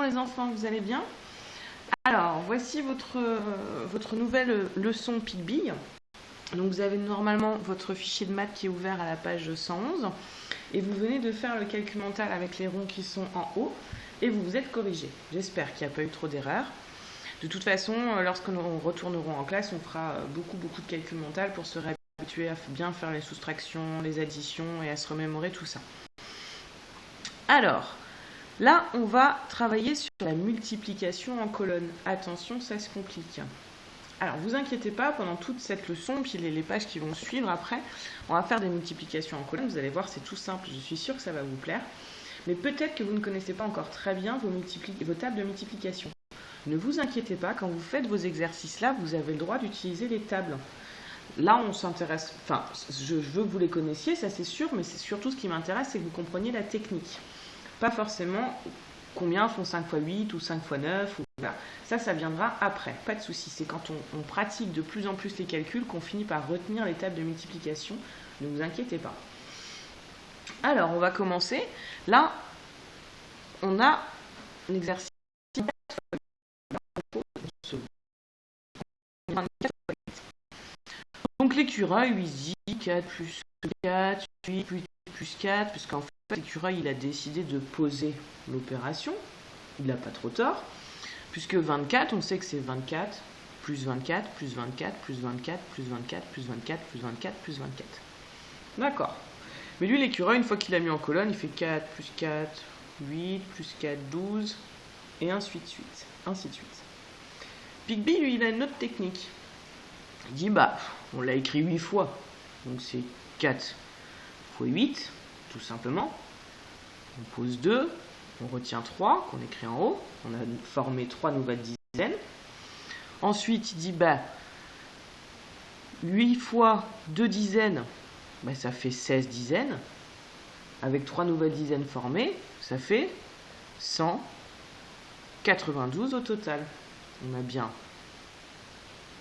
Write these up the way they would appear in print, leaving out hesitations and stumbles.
Bonjour les enfants, vous allez bien? Alors, voici votre nouvelle leçon Picbee. Donc vous avez normalement votre fichier de maths qui est ouvert à la page 111 et vous venez de faire le calcul mental avec les ronds qui sont en haut et vous vous êtes corrigé. J'espère qu'il n'y a pas eu trop d'erreurs. De toute façon, lorsque nous retournerons en classe, on fera beaucoup de calcul mental pour se réhabituer à bien faire les soustractions, les additions et à se remémorer tout ça. Alors, là, on va travailler sur la multiplication en colonne. Attention, ça se complique. Alors, vous inquiétez pas, pendant toute cette leçon, puis les pages qui vont suivre après, on va faire des multiplications en colonne. Vous allez voir, c'est tout simple, je suis sûre que ça va vous plaire. Mais peut-être que vous ne connaissez pas encore très bien vos tables de multiplication. Ne vous inquiétez pas, quand vous faites vos exercices-là, vous avez le droit d'utiliser les tables. Là, on s'intéresse, enfin, je veux que vous les connaissiez, ça c'est sûr, mais c'est surtout ce qui m'intéresse, c'est que vous compreniez la technique. Pas forcément combien font 5 x 8 ou 5 x 9. Ou... Voilà. Ça viendra après, pas de souci. C'est quand on pratique de plus en plus les calculs qu'on finit par retenir les tables de multiplication. Ne vous inquiétez pas. Alors, on va commencer. Là, on a l'exercice. Donc l'écureuil lui dit 4 plus 4, 8 plus 4, puisqu'en fait, l'écureuil, il a décidé de poser l'opération. Il n'a pas trop tort. Puisque 24, on sait que c'est 24, plus 24, plus 24, plus 24, plus 24, plus 24, plus 24, plus 24. D'accord. Mais lui, l'écureuil, une fois qu'il a mis en colonne, il fait 4, plus 4, 8, plus 4, 12, et ainsi de suite. Ainsi de suite. Picbee, lui, il a une autre technique. Il dit, on l'a écrit 8 fois. Donc c'est 4 x 8. Tout simplement, on pose 2, on retient 3, qu'on écrit en haut, on a formé 3 nouvelles dizaines. Ensuite, il dit, 8 fois 2 dizaines, ça fait 16 dizaines. Avec 3 nouvelles dizaines formées, ça fait 192 au total. On a bien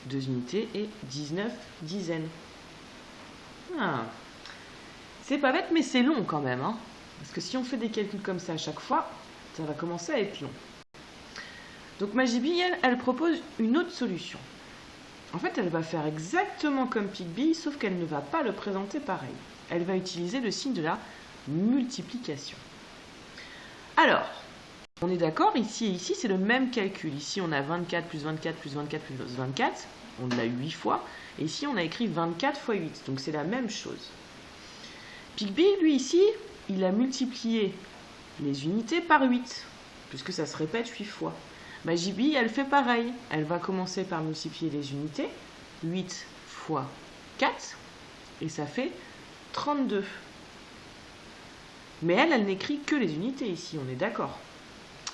2 unités et 19 dizaines. C'est pas bête, mais c'est long quand même. Parce que si on fait des calculs comme ça à chaque fois, ça va commencer à être long. Donc Majibee, elle propose une autre solution. En fait, elle va faire exactement comme Picbee, sauf qu'elle ne va pas le présenter pareil. Elle va utiliser le signe de la multiplication. Alors, on est d'accord, ici et ici, c'est le même calcul. Ici, on a 24 plus 24 plus 24 plus 24. On l'a 8 fois. Et ici, on a écrit 24 fois 8. Donc, c'est la même chose. Picbee, lui, ici, il a multiplié les unités par 8, puisque ça se répète 8 fois. Majibee, elle fait pareil. Elle va commencer par multiplier les unités. 8 fois 4, et ça fait 32. Mais elle n'écrit que les unités ici, on est d'accord.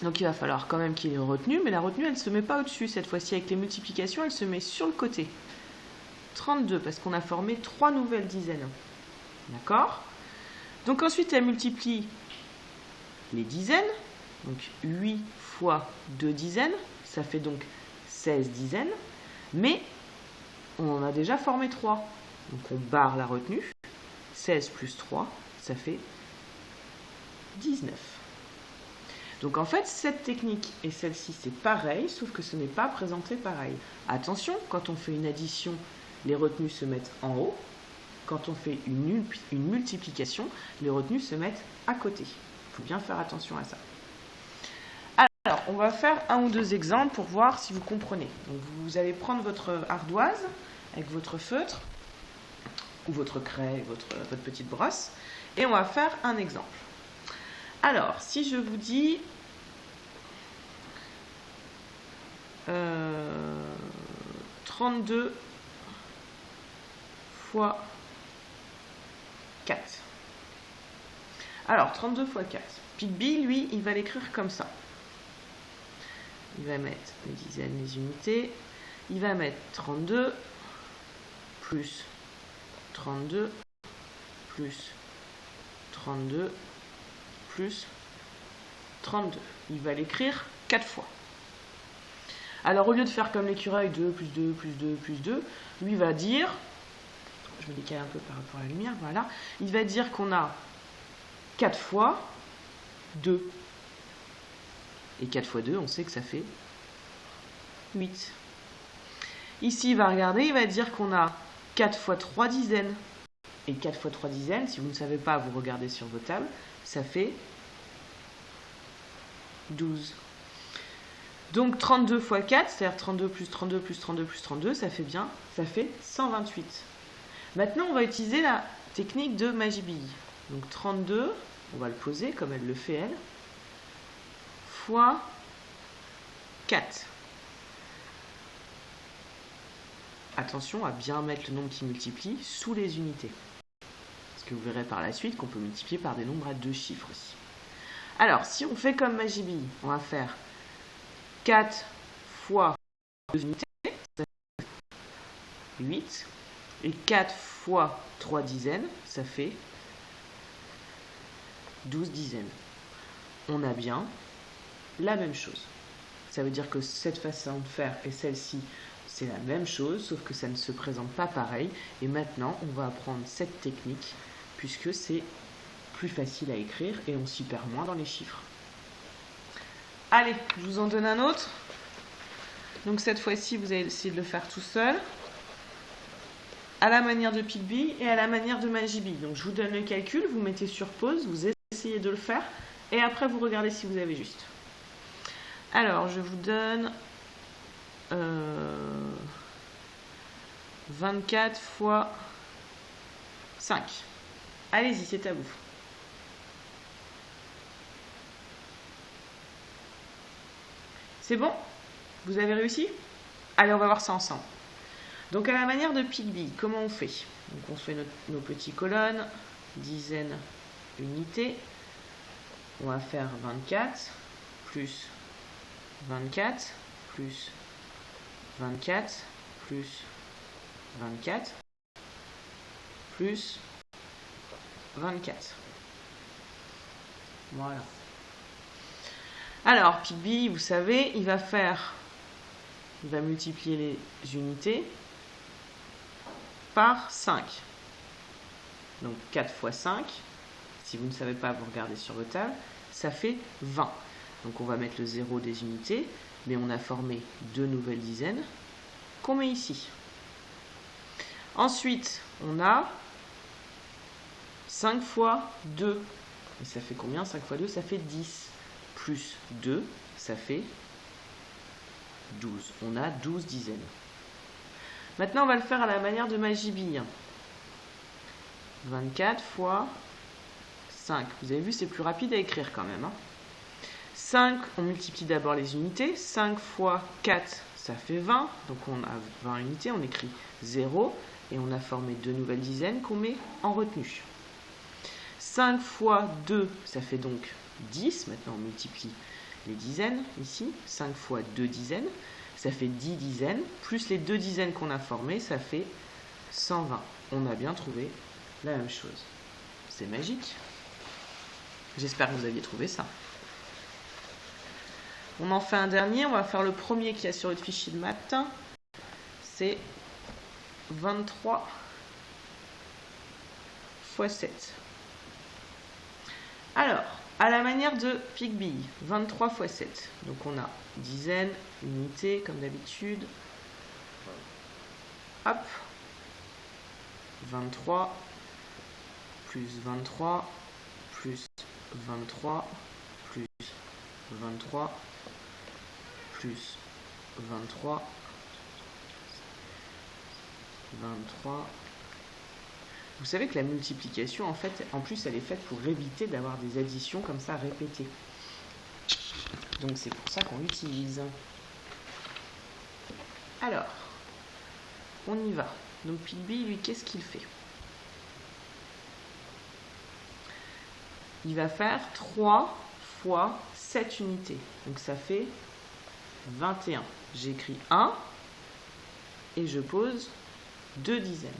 Donc il va falloir quand même qu'il y ait une retenue, mais la retenue, elle ne se met pas au-dessus. Cette fois-ci, avec les multiplications, elle se met sur le côté. 32, parce qu'on a formé 3 nouvelles dizaines. D'accord ? Donc ensuite, elle multiplie les dizaines. Donc 8 fois 2 dizaines, ça fait donc 16 dizaines. Mais on en a déjà formé 3. Donc on barre la retenue. 16 plus 3, ça fait 19. Donc en fait, cette technique et celle-ci, c'est pareil, sauf que ce n'est pas présenté pareil. Attention, quand on fait une addition, les retenues se mettent en haut. Quand on fait une multiplication, les retenues se mettent à côté. Il faut bien faire attention à ça. Alors, on va faire un ou deux exemples pour voir si vous comprenez. Donc, vous allez prendre votre ardoise avec votre feutre, ou votre craie, votre petite brosse, et on va faire un exemple. Alors, si je vous dis 32 fois 4. Alors, 32 fois 4. Picbee, lui, il va l'écrire comme ça. Il va mettre les dizaines, les unités. Il va mettre 32 plus 32 plus 32 plus 32. Il va l'écrire 4 fois. Alors, au lieu de faire comme l'écureuil, 2 plus 2 plus 2 plus 2, lui va dire, je me décale un peu par rapport à la lumière, voilà, il va dire qu'on a 4 fois 2. Et 4 fois 2, on sait que ça fait 8. Ici, il va regarder, il va dire qu'on a 4 fois 3 dizaines. Et 4 fois 3 dizaines, si vous ne savez pas, vous regardez sur vos tables, ça fait 12. Donc 32 fois 4, c'est-à-dire 32 plus 32 plus 32 plus 32, ça fait 128. Maintenant, on va utiliser la technique de Magibille. Donc 32, on va le poser comme elle le fait elle, fois 4. Attention à bien mettre le nombre qui multiplie sous les unités. Parce que vous verrez par la suite qu'on peut multiplier par des nombres à 2 chiffres aussi. Alors, si on fait comme Magibille, on va faire 4 fois 2 unités, ça fait 8. Et 4 fois 3 dizaines, ça fait 12 dizaines. On a bien la même chose. Ça veut dire que cette façon de faire et celle-ci, c'est la même chose, sauf que ça ne se présente pas pareil. Et maintenant, on va apprendre cette technique, puisque c'est plus facile à écrire et on s'y perd moins dans les chiffres. Allez, je vous en donne un autre. Donc cette fois-ci, vous allez essayer de le faire tout seul, à la manière de PicBee et à la manière de Magibille. Donc je vous donne le calcul, vous mettez sur pause, vous essayez de le faire, et après vous regardez si vous avez juste. Alors, je vous donne 24 fois 5. Allez-y, c'est à vous. C'est bon? Vous avez réussi? Allez, on va voir ça ensemble. Donc, à la manière de PicBee, comment on fait? Donc, on fait nos petites colonnes, dizaines, unités. On va faire 24 plus 24 plus 24 plus 24 plus 24. Voilà. Alors, PicBee, vous savez, il va multiplier les unités par 5. Donc 4 fois 5, si vous ne savez pas, vous regardez sur votre table, ça fait 20. Donc on va mettre le 0 des unités, mais on a formé 2 nouvelles dizaines qu'on met ici. Ensuite, on a 5 fois 2. Et ça fait combien? 5 fois 2, ça fait 10. Plus 2, ça fait 12. On a 12 dizaines. Maintenant, on va le faire à la manière de Magibille. 24 fois 5. Vous avez vu, c'est plus rapide à écrire quand même. 5, on multiplie d'abord les unités. 5 fois 4, ça fait 20. Donc on a 20 unités, on écrit 0. Et on a formé 2 nouvelles dizaines qu'on met en retenue. 5 fois 2, ça fait donc 10. Maintenant, on multiplie les dizaines ici. 5 fois 2 dizaines, ça fait 10 dizaines. Plus les 2 dizaines qu'on a formées, ça fait 120. On a bien trouvé la même chose. C'est magique. J'espère que vous aviez trouvé ça. On en fait un dernier. On va faire le premier qu'il y a sur votre fichier de maths. C'est 23 fois 7. Alors, à la manière de PicBee, 23 fois 7. Donc on a dizaines, unités, comme d'habitude. Hop. 23, plus 23, plus 23, plus 23, plus 23, 23. Vous savez que la multiplication, en fait, en plus, elle est faite pour éviter d'avoir des additions comme ça répétées. Donc c'est pour ça qu'on l'utilise. Alors, on y va. Donc PicBee, lui, qu'est-ce qu'il fait? Il va faire 3 fois 7 unités. Donc ça fait 21. J'écris 1 et je pose 2 dizaines.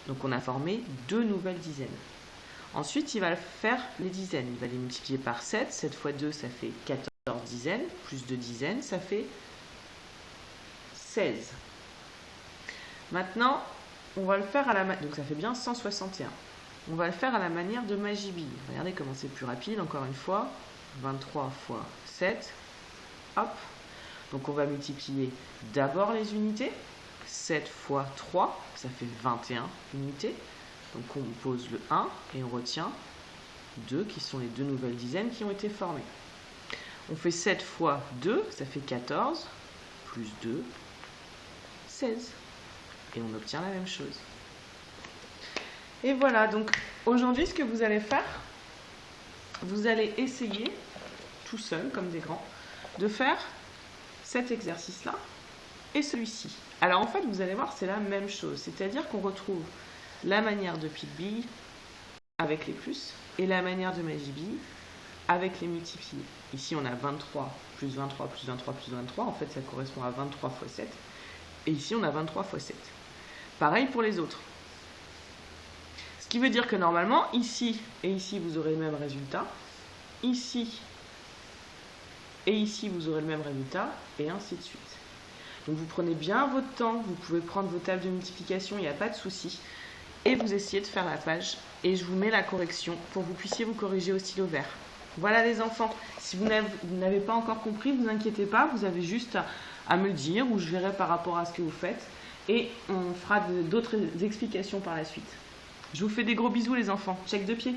Donc on a formé 2 nouvelles dizaines. Ensuite, il va faire les dizaines. Il va les multiplier par 7. 7 fois 2, ça fait 14 dizaines. Plus 2 dizaines, ça fait 16. Maintenant, on va le faire à la manière... Donc ça fait bien 161. On va le faire à la manière de Magibille. Regardez comment c'est plus rapide, encore une fois. 23 fois 7. Hop. Donc on va multiplier d'abord les unités. 7 fois 3, ça fait 21 unités. Donc on pose le 1 et on retient 2 qui sont les deux nouvelles dizaines qui ont été formées. On fait 7 fois 2, ça fait 14, plus 2, 16. Et on obtient la même chose. Et voilà, donc aujourd'hui ce que vous allez faire, vous allez essayer, tout seul comme des grands, de faire cet exercice-là et celui-ci. Alors en fait, vous allez voir, c'est la même chose. C'est-à-dire qu'on retrouve la manière de pique-bille avec les plus et la manière de Magibille avec les multipliés. Ici, on a 23 plus 23 plus 23 plus 23. En fait, ça correspond à 23 fois 7. Et ici, on a 23 fois 7. Pareil pour les autres. Ce qui veut dire que normalement, ici et ici, vous aurez le même résultat. Ici et ici, vous aurez le même résultat, et ainsi de suite. Donc vous prenez bien votre temps, vous pouvez prendre vos tables de multiplication, il n'y a pas de souci. Et vous essayez de faire la page, et je vous mets la correction pour que vous puissiez vous corriger au stylo vert. Voilà les enfants, si vous n'avez pas encore compris, ne vous inquiétez pas, vous avez juste à me le dire, ou je verrai par rapport à ce que vous faites, et on fera d'autres explications par la suite. Je vous fais des gros bisous les enfants, check de pied.